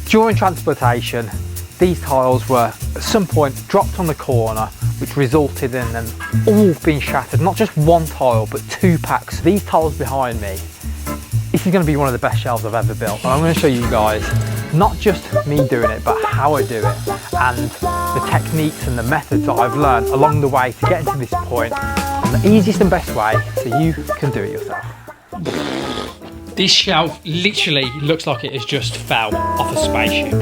During transportation, these tiles were at some point dropped on the corner, which resulted in them all being shattered. Not just one tile, but 2 packs. These tiles behind me, this is going to be one of the best shelves I've ever built. And I'm going to show you guys not just me doing it, but how I do it and the techniques and the methods that I've learned along the way to get to this point, and the easiest and best way so you can do it yourself. This shelf literally looks like it has just fell off a spaceship.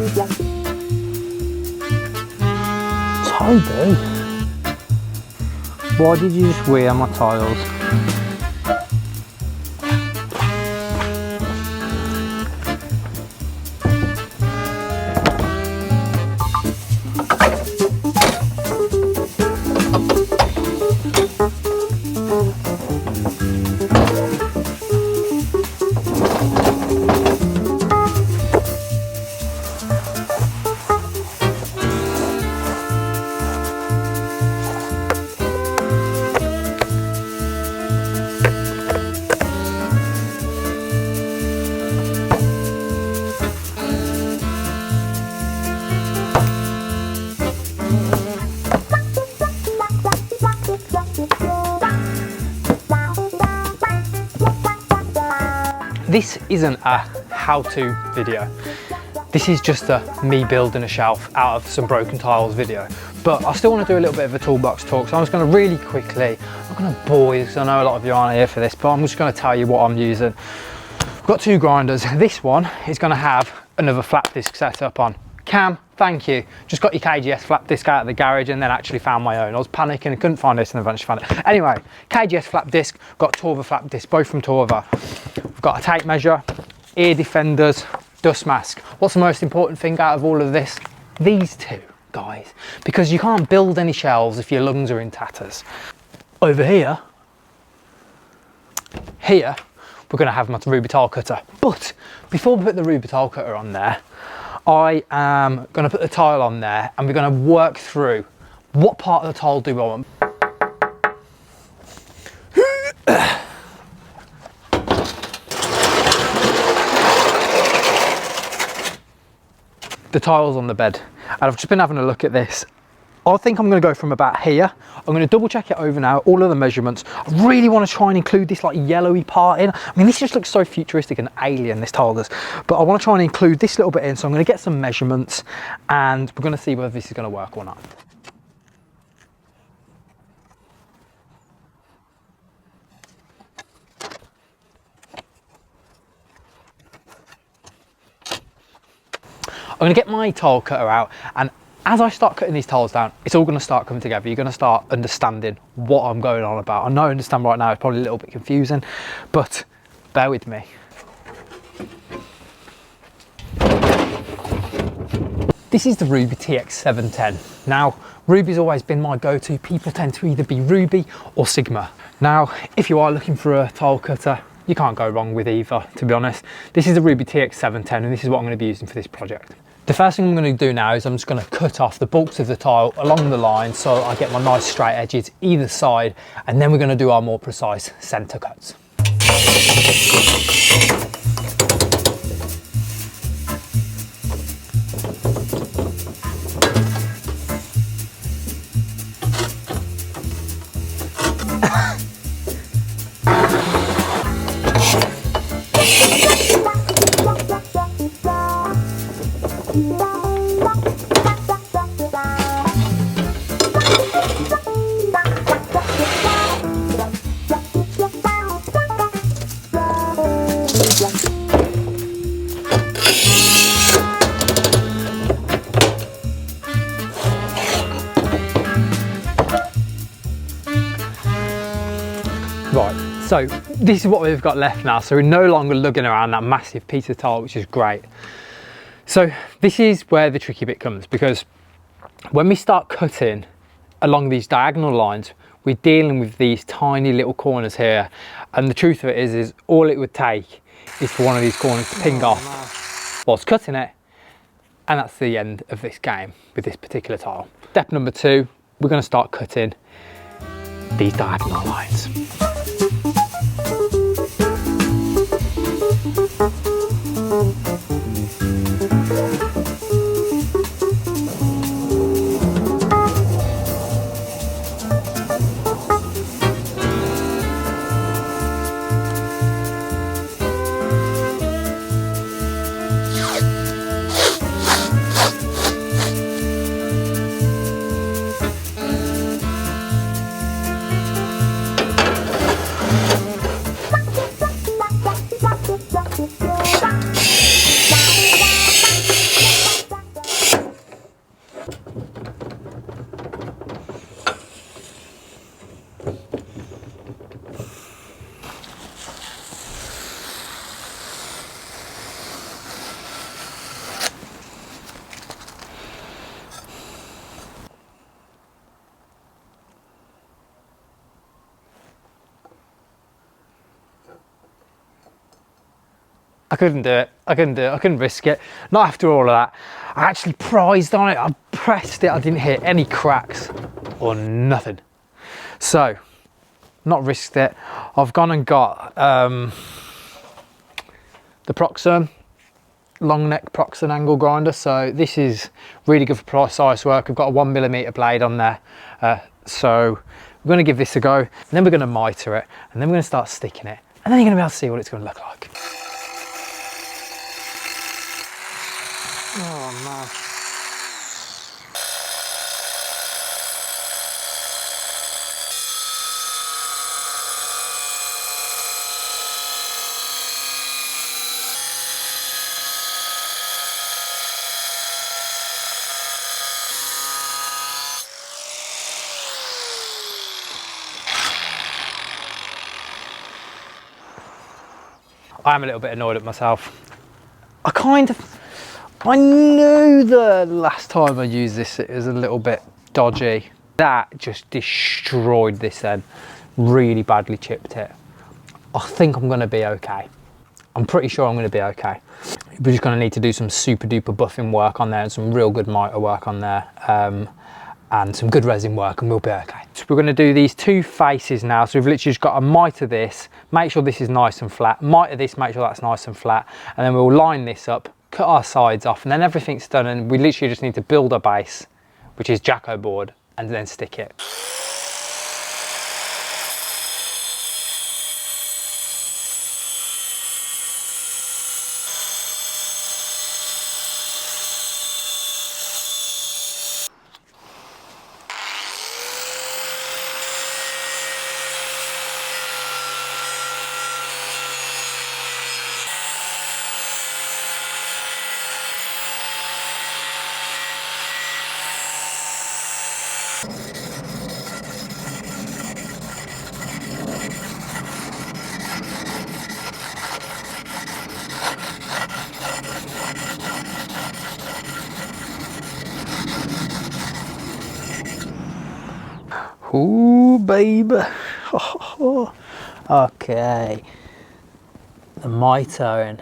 Toby, why did you just wear my tiles? This isn't a how-to video. This is just a me building a shelf out of some broken tiles video. But I still want to do a little bit of a toolbox talk, so I'm just going to really quickly, I'm not going to bore you because I know a lot of you aren't here for this, but I'm just going to tell you what I'm using. I've got 2 grinders. This one is going to have another flap disc set up on. Cam, thank you. Just got your KGS flap disc out of the garage and then actually found my own. I was panicking and couldn't find this and eventually found it. Anyway, KGS flap disc, got Torva flap disc, both from Torva. We've got a tape measure, ear defenders, dust mask. What's the most important thing out of all of this? These 2, guys, because you can't build any shelves if your lungs are in tatters. Over here, we're going to have my ruby tile cutter. But before we put the ruby tile cutter on there, I am going to put the tile on there and we're going to work through what part of the tile do I want. The tile's on the bed and I've just been having a look at this. I think I'm going to go from about here. I'm going to double check it over now, all of the measurements. I really want to try and include this like yellowy part in. I mean, this just looks so futuristic and alien, this tile does. But I want to try and include this little bit in, so I'm going to get some measurements and we're going to see whether this is going to work or not. I'm going to get my tile cutter out, and as I start cutting these tiles down, it's all going to start coming together. You're going to start understanding what I'm going on about. I know I understand right now, it's probably a little bit confusing, but bear with me. This is the Ruby TX710. Now, Ruby's always been my go-to. People tend to either be Ruby or Sigma. Now, if you are looking for a tile cutter, you can't go wrong with either, to be honest. This is the Ruby TX710 and this is what I'm going to be using for this project. The first thing I'm going to do now is I'm just going to cut off the bulks of the tile along the line so I get my nice straight edges either side, and then we're going to do our more precise centre cuts. Right, so this is what we've got left now. So we're no longer lugging around that massive piece of tile, which is great. So this is where the tricky bit comes, because when we start cutting along these diagonal lines, we're dealing with these tiny little corners here. And the truth of it is all it would take is for one of these corners to ping off whilst cutting it. And that's the end of this game with this particular tile. Step number 2, we're going to start cutting these diagonal lines. I couldn't do it. I couldn't risk it. Not after all of that. I actually prized on it. I pressed it. I didn't hit any cracks or nothing. So, not risked it. I've gone and got the Proxen, long neck Proxen angle grinder. So this is really good for precise work. I've got a 1mm blade on there. So we're going to give this a go. And then we're going to miter it. And then we're going to start sticking it. And then you're going to be able to see what it's going to look like. Oh man. I am a little bit annoyed at myself. I knew the last time I used this it was a little bit dodgy. That just destroyed this then, really badly chipped it. I think I'm gonna be okay. I'm pretty sure I'm gonna be okay. We're just gonna need to do some super duper buffing work on there and some real good miter work on there. And some good resin work and we'll be okay. So we're going to do these two faces now. So we've literally just got to miter this, make sure this is nice and flat, miter this, make sure that's nice and flat, and then we'll line this up, cut our sides off, and then everything's done and we literally just need to build our base, which is Jacko board, and then stick it. Ooh, baby. Okay. The mitering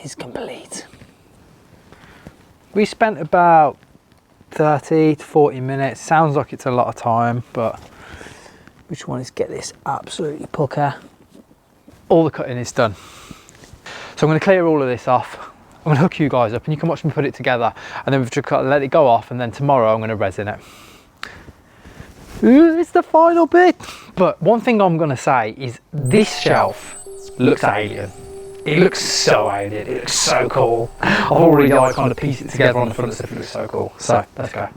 is complete. We spent about 30 to 40 minutes. Sounds like it's a lot of time, but we just want to get this absolutely pucker. All the cutting is done. So I'm going to clear all of this off. I'm going to hook you guys up and you can watch me put it together, and then we've just got to let it go off, and then tomorrow I'm going to resin it. Ooh, it's the final bit. But one thing I'm going to say is this shelf looks alien. It looks so alien. It looks so cool. I've already kind of pieced it together on the front stuff. It looks so cool. So let's go.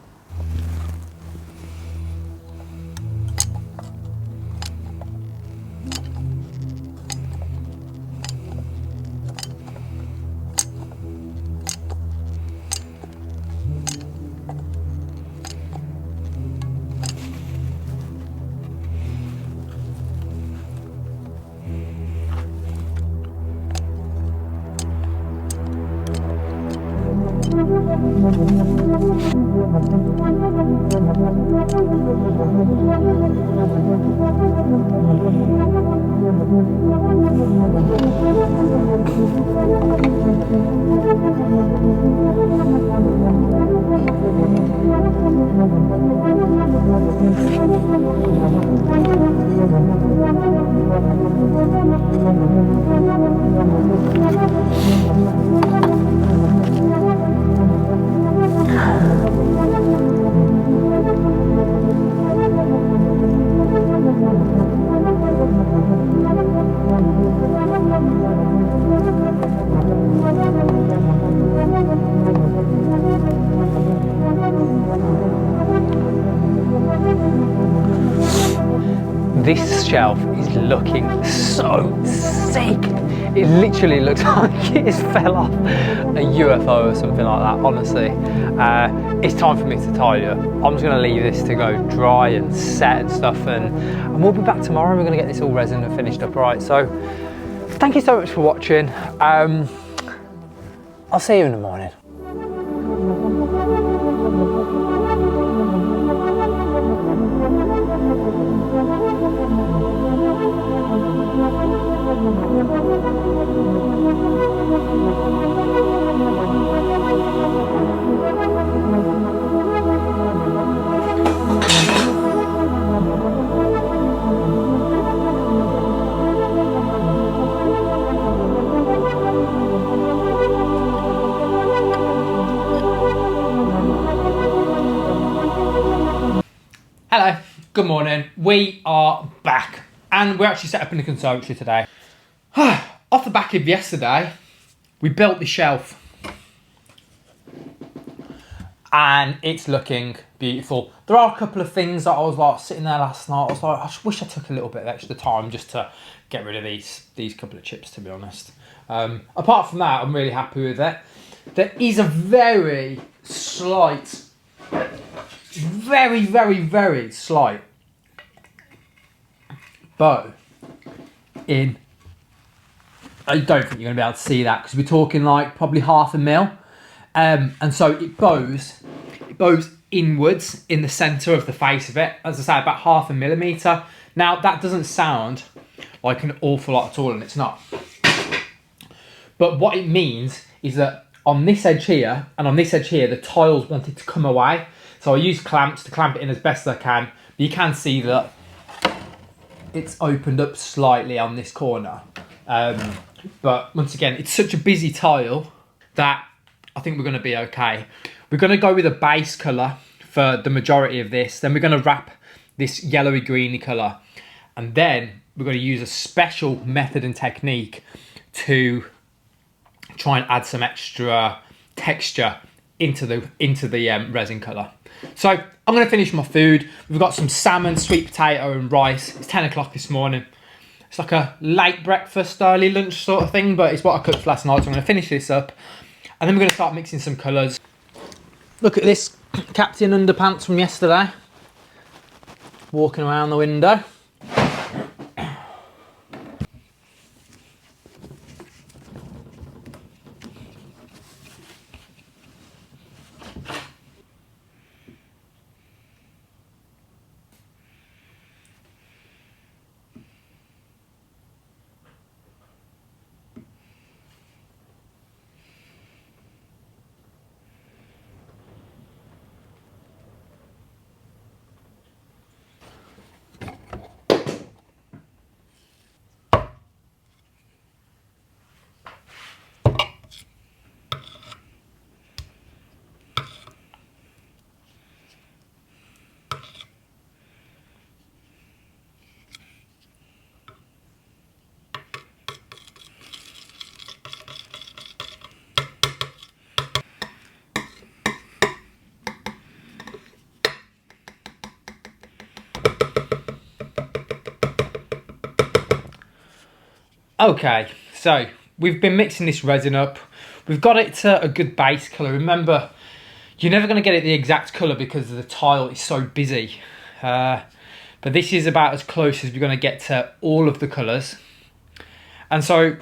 This shelf is looking so sick. It literally looks like it fell off a UFO or something like that, honestly. It's time for me to tidy up. I'm just going to leave this to go dry and set and stuff, and we'll be back tomorrow and we're going to get this all resin and finished up. Right, so thank you so much for watching. I'll see you in the morning. Good morning, we are back and we're actually set up in the conservatory today. Off the back of yesterday, we built the shelf and it's looking beautiful. There are a couple of things that I was like sitting there last night, I was like, I wish I took a little bit of extra time just to get rid of these couple of chips, to be honest. Apart from that, I'm really happy with it. There is a very slight, very slight bow in. I don't think you're going to be able to see that because we're talking like probably 0.5 mil, and so it bows inwards in the centre of the face of it, as I say, about 0.5 millimetre. Now that doesn't sound like an awful lot at all, and it's not. But what it means is that on this edge here and on this edge here, the tiles wanted to come away. So I used clamps to clamp it in as best as I can. But you can see that it's opened up slightly on this corner. But once again, it's such a busy tile that I think we're going to be okay. We're going to go with a base colour for the majority of this. Then we're going to wrap this yellowy greeny colour. And then we're going to use a special method and technique to try and add some extra texture into the resin colour. So I'm going to finish my food. We've got some salmon, sweet potato and rice. It's 10 o'clock this morning. It's like a late breakfast, early lunch sort of thing, but it's what I cooked last night. So I'm going to finish this up and then we're going to start mixing some colours. Look at this Captain Underpants from yesterday. Walking around the window. Okay, so we've been mixing this resin up. We've got it to a good base colour. Remember, you're never going to get it the exact colour because the tile is so busy. But this is about as close as we're going to get to all of the colours. And so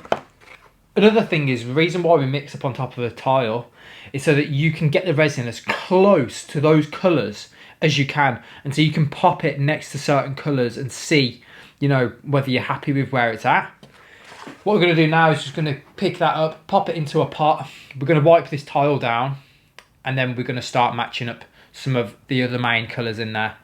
another thing is, the reason why we mix up on top of the tile is so that you can get the resin as close to those colours as you can. And so you can pop it next to certain colours and see, you know, whether you're happy with where it's at. What we're going to do now is just going to pick that up, pop it into a pot. We're going to wipe this tile down and then we're going to start matching up some of the other main colours in there.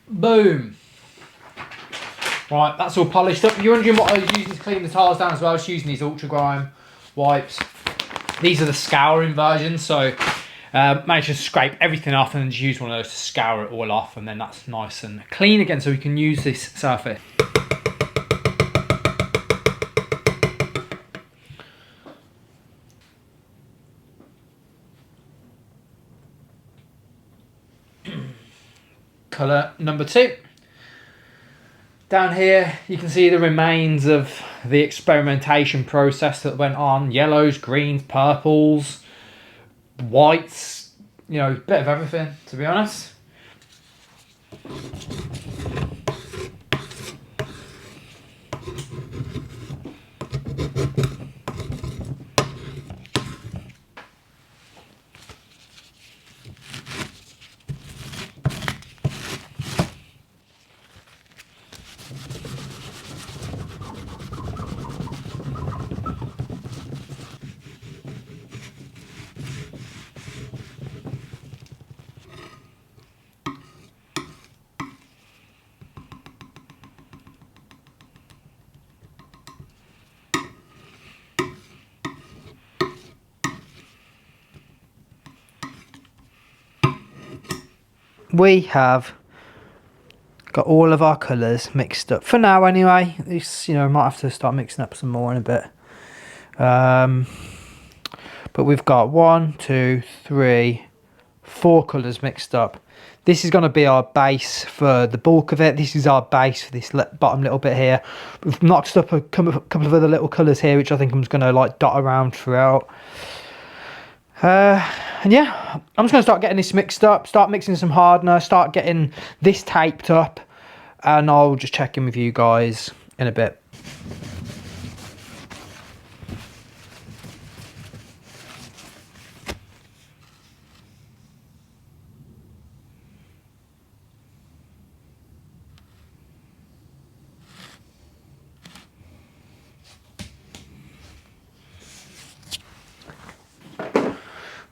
Boom. Right, that's all polished up. You're wondering what I was using to clean the tiles down as well. I was using these Ultra Grime wipes. These are the scouring versions, so manage to scrape everything off and then just use one of those to scour it all off, and then that's nice and clean again so we can use this surface. Colour number 2. Down here you can see the remains of the experimentation process that went on. Yellows, greens, purples, whites, you know, a bit of everything, to be honest. we have got all of our colours mixed up for now anyway. This, you know, might have to start mixing up some more in a bit. But we've got 1, 2, 3, 4 colours mixed up. This is going to be our base for the bulk of it. This is our base for this bottom little bit here. We've knocked up a couple of other little colours here, which I think I'm just going to like dot around throughout. And yeah, I'm just going to start getting this mixed up, start mixing some hardener, start getting this taped up, and I'll just check in with you guys in a bit.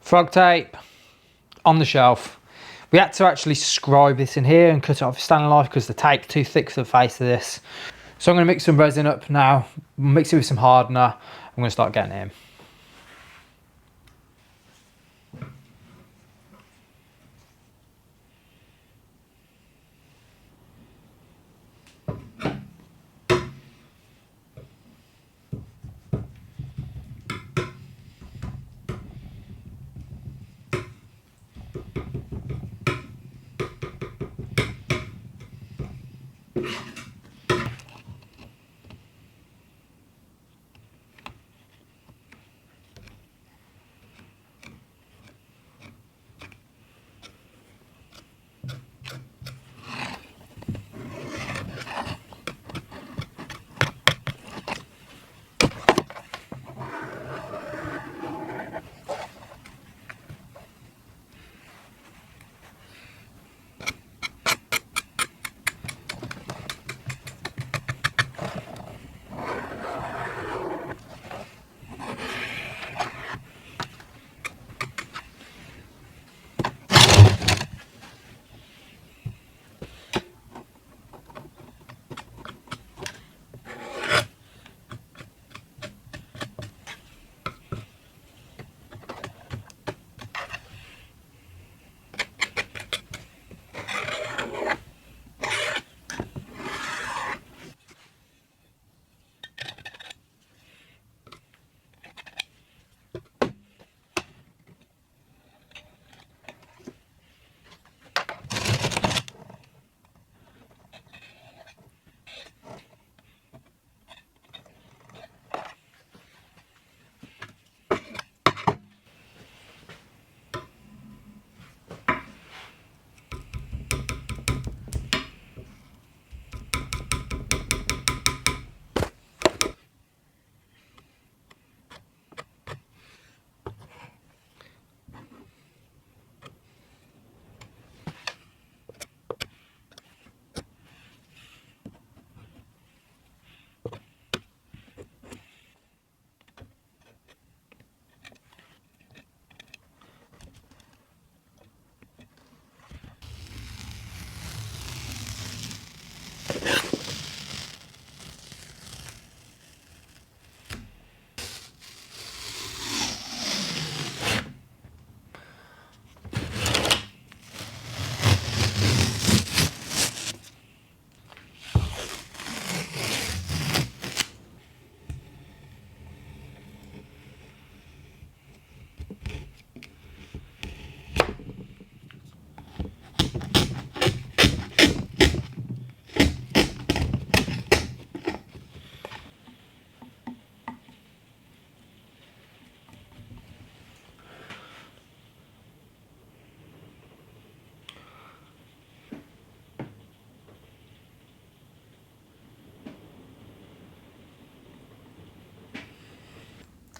Frog tape on the shelf. We had to actually scribe this in here and cut it off standing knife because the tape's too thick for the face of this. So I'm going to mix some resin up now, mix it with some hardener. I'm going to start getting it in.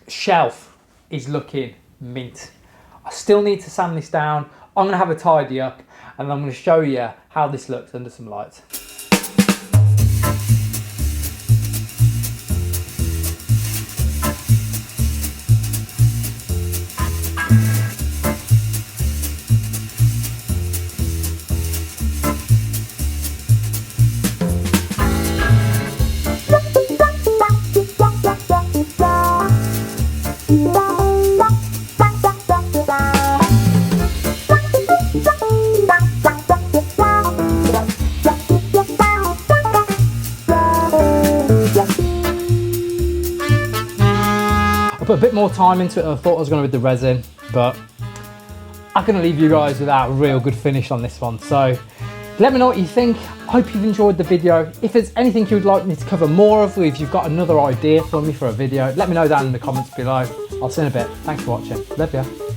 Shelf is looking mint. I still need to sand this down. I'm going to have a tidy up and I'm going to show you how this looks under some lights. put a bit more time into it than I thought I was going to with the resin, but I'm going to leave you guys without a real good finish on this one. So let me know what you think. Hope you've enjoyed the video. If there's anything you would like me to cover more of, or if you've got another idea for me for a video, let me know down in the comments below. I'll see you in a bit. Thanks for watching. Love ya.